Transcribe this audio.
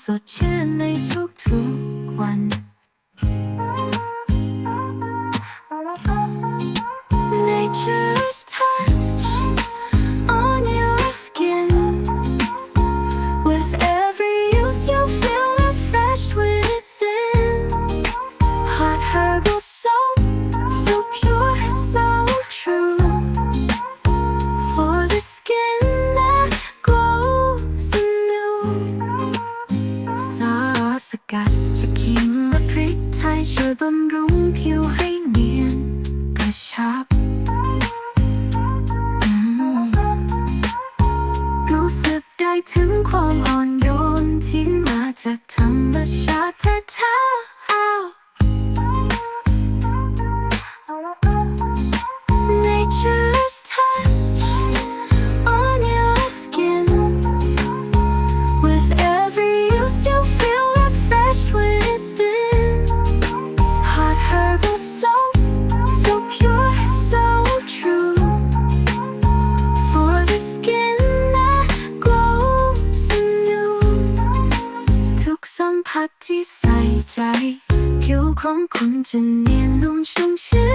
สดชื่นในทุกๆวัน Nature's touch on your skin. With every use you feel refreshed within. Hot herbal soap, so pure, so true. For the skin that glows anew. สารสกัดจากขิงและพริกไทยช่วยบำรุงผิวให้เนียนกระชับรู้สึกได้ถึงความอ่อนโยนที่มาจากธรรมชาติแท้ๆ Nature's touch on your skin. With every use you feel refreshed within. Hot herbal soap, so pure, so true. For the skin that glows anew. ทุกสัมผัสที่ใส่ใจผิวของคุณจะเนียนนุ่มชุ่มชื้น